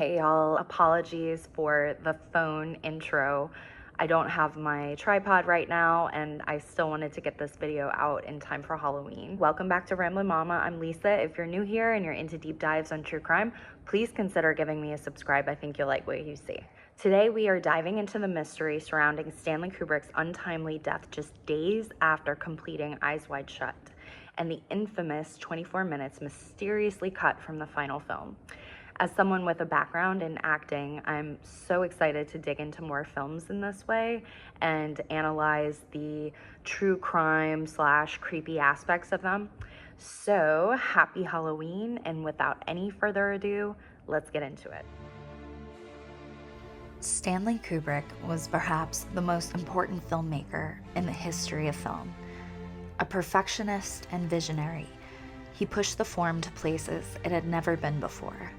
Hey y'all, apologies for the phone intro. I don't have my tripod right now and I still wanted to get this video out in time for Halloween. Welcome back to Ramblin' Mama. I'm Lisa. If you're new here and you're into deep dives on true crime, please consider giving me a subscribe. I think you'll like what you see. Today we are diving into the mystery surrounding Stanley Kubrick's untimely death just days after completing Eyes Wide Shut, and the infamous 24 minutes mysteriously cut from the final film. As someone with a background in acting, I'm so excited to dig into more films in this way and analyze the true crime / creepy aspects of them. So happy Halloween, and without any further ado, let's get into it. Stanley Kubrick was perhaps the most important filmmaker in the history of film. A perfectionist and visionary, he pushed the form to places it had never been before.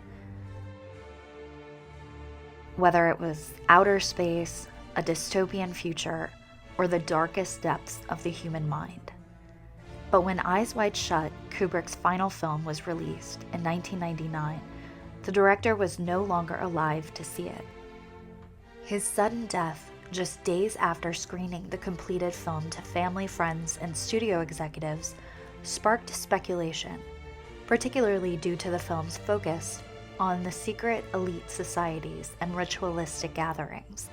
Whether it was outer space, a dystopian future, or the darkest depths of the human mind. But when Eyes Wide Shut, Kubrick's final film, was released in 1999, the director was no longer alive to see it. His sudden death, just days after screening the completed film to family, friends, and studio executives, sparked speculation, particularly due to the film's focus on the secret elite societies and ritualistic gatherings.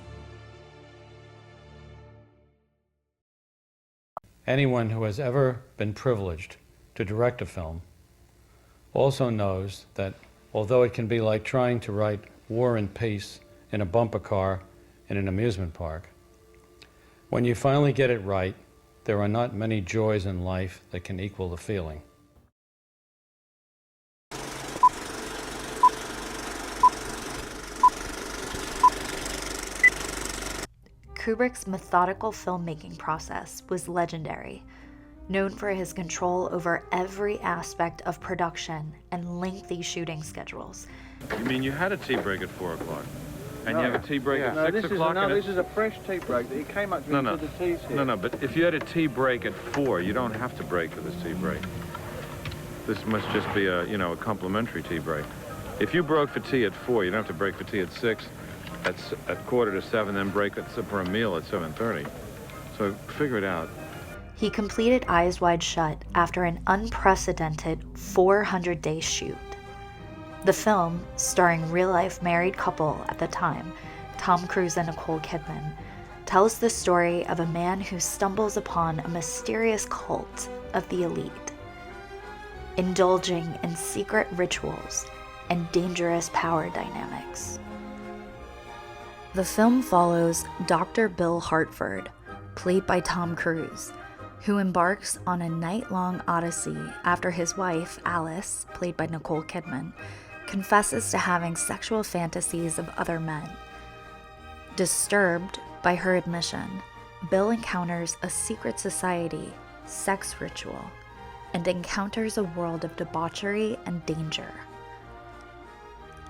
Anyone who has ever been privileged to direct a film also knows that although it can be like trying to write War and Peace in a bumper car in an amusement park, when you finally get it right, there are not many joys in life that can equal the feeling. Kubrick's methodical filmmaking process was legendary, known for his control over every aspect of production and lengthy shooting schedules. You mean you had a tea break at 4 o'clock? And you have a tea break at 6 o'clock? No, this is a fresh tea break. It came up to the tea's here. No, but if you had a tea break at 4, you don't have to break for this tea break. This must just be a, a complimentary tea break. If you broke for tea at 4, you don't have to break for tea at 6. At 6:45, then break for a meal at 7:30. So figure it out. He completed Eyes Wide Shut after an unprecedented 400-day shoot. The film, starring real-life married couple at the time, Tom Cruise and Nicole Kidman, tells the story of a man who stumbles upon a mysterious cult of the elite, indulging in secret rituals and dangerous power dynamics. The film follows Dr. Bill Hartford, played by Tom Cruise, who embarks on a night-long odyssey after his wife, Alice, played by Nicole Kidman, confesses to having sexual fantasies of other men. Disturbed by her admission, Bill encounters a secret society, sex ritual, and encounters a world of debauchery and danger.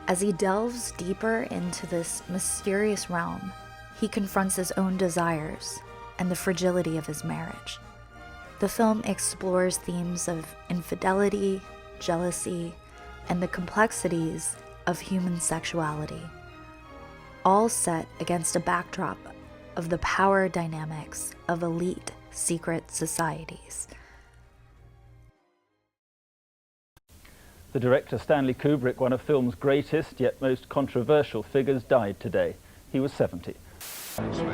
As he delves deeper into this mysterious realm, he confronts his own desires and the fragility of his marriage. The film explores themes of infidelity, jealousy, and the complexities of human sexuality, all set against a backdrop of the power dynamics of elite secret societies. The director Stanley Kubrick, one of film's greatest yet most controversial figures, died today. He was 70.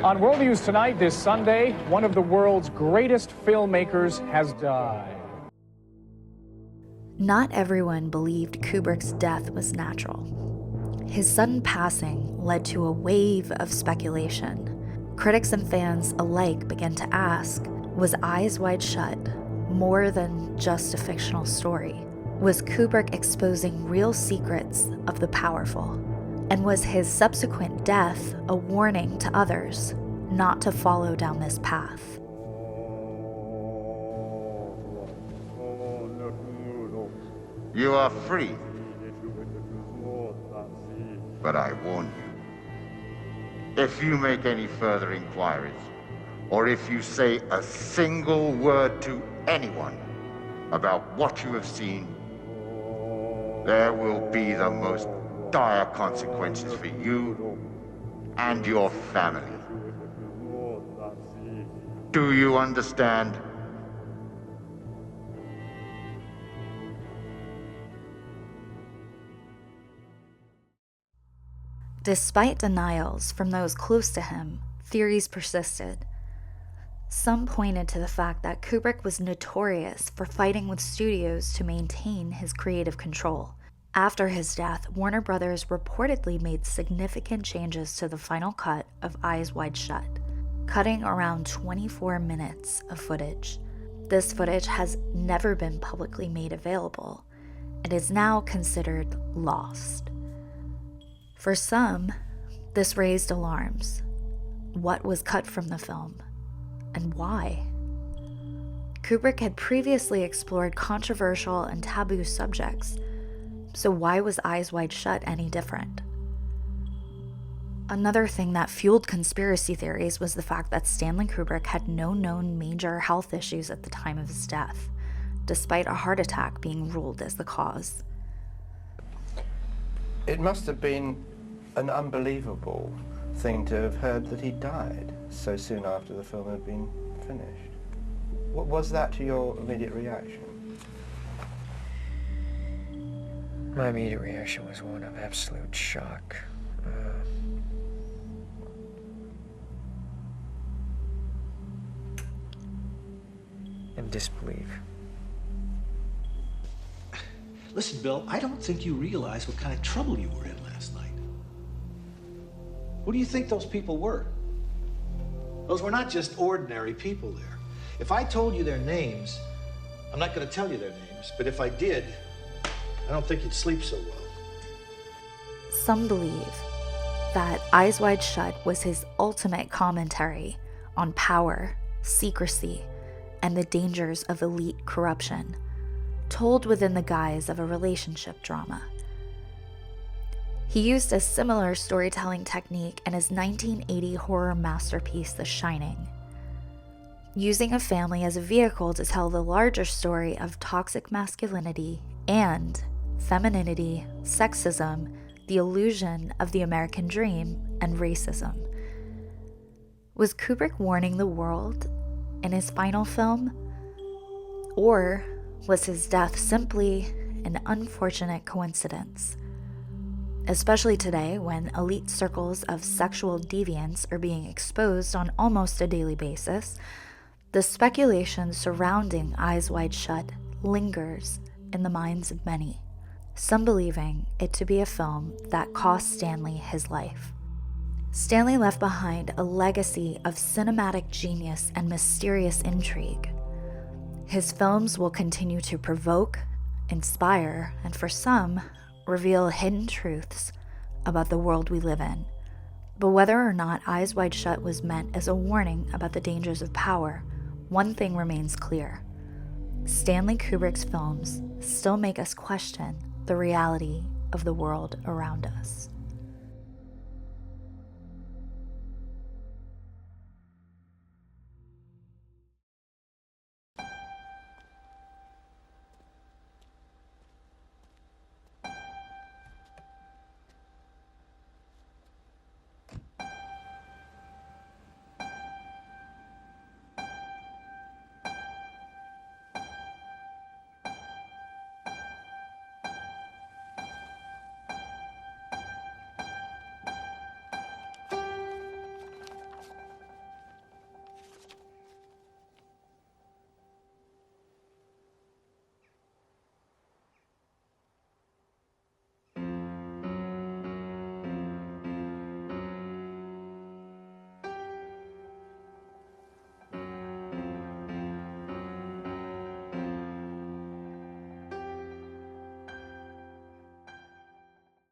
On World News Tonight this Sunday, one of the world's greatest filmmakers has died. Not everyone believed Kubrick's death was natural. His sudden passing led to a wave of speculation. Critics and fans alike began to ask, was Eyes Wide Shut more than just a fictional story? Was Kubrick exposing real secrets of the powerful? And was his subsequent death a warning to others not to follow down this path? You are free, but I warn you, if you make any further inquiries, or if you say a single word to anyone about what you have seen, there will be the most dire consequences for you and your family. Do you understand? Despite denials from those close to him, theories persisted. Some pointed to the fact that Kubrick was notorious for fighting with studios to maintain his creative control. After his death, Warner Brothers reportedly made significant changes to the final cut of Eyes Wide Shut, cutting around 24 minutes of footage. This footage has never been publicly made available and is now considered lost. For some, this raised alarms. What was cut from the film, and why? Kubrick had previously explored controversial and taboo subjects, so why was Eyes Wide Shut any different? Another thing that fueled conspiracy theories was the fact that Stanley Kubrick had no known major health issues at the time of his death, despite a heart attack being ruled as the cause. It must have been an unbelievable thing to have heard that he died so soon after the film had been finished. What was that to your immediate reaction? My immediate reaction was one of absolute shock. And disbelief. Listen, Bill, I don't think you realize what kind of trouble you were in last night. Who do you think those people were? Those were not just ordinary people there. If I told you their names, I'm not going to tell you their names, but if I did, I don't think you'd sleep so well. Some believe that Eyes Wide Shut was his ultimate commentary on power, secrecy, and the dangers of elite corruption, told within the guise of a relationship drama. He used a similar storytelling technique in his 1980 horror masterpiece, The Shining, using a family as a vehicle to tell the larger story of toxic masculinity and femininity, sexism, the illusion of the American dream, and racism. Was Kubrick warning the world in his final film? Or was his death simply an unfortunate coincidence? Especially today, when elite circles of sexual deviance are being exposed on almost a daily basis, the speculation surrounding Eyes Wide Shut lingers in the minds of many, some believing it to be a film that cost Stanley his life. Stanley left behind a legacy of cinematic genius and mysterious intrigue. His films will continue to provoke, inspire, and for some, reveal hidden truths about the world we live in. But whether or not Eyes Wide Shut was meant as a warning about the dangers of power, one thing remains clear. Stanley Kubrick's films still make us question the reality of the world around us.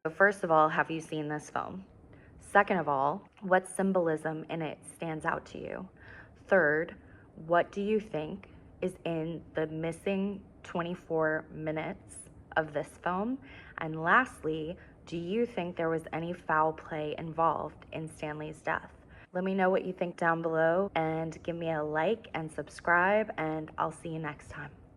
So first of all, have you seen this film? Second of all, what symbolism in it stands out to you? Third, what do you think is in the missing 24 minutes of this film? And lastly, do you think there was any foul play involved in Stanley's death? Let me know what you think down below and give me a like and subscribe, and I'll see you next time.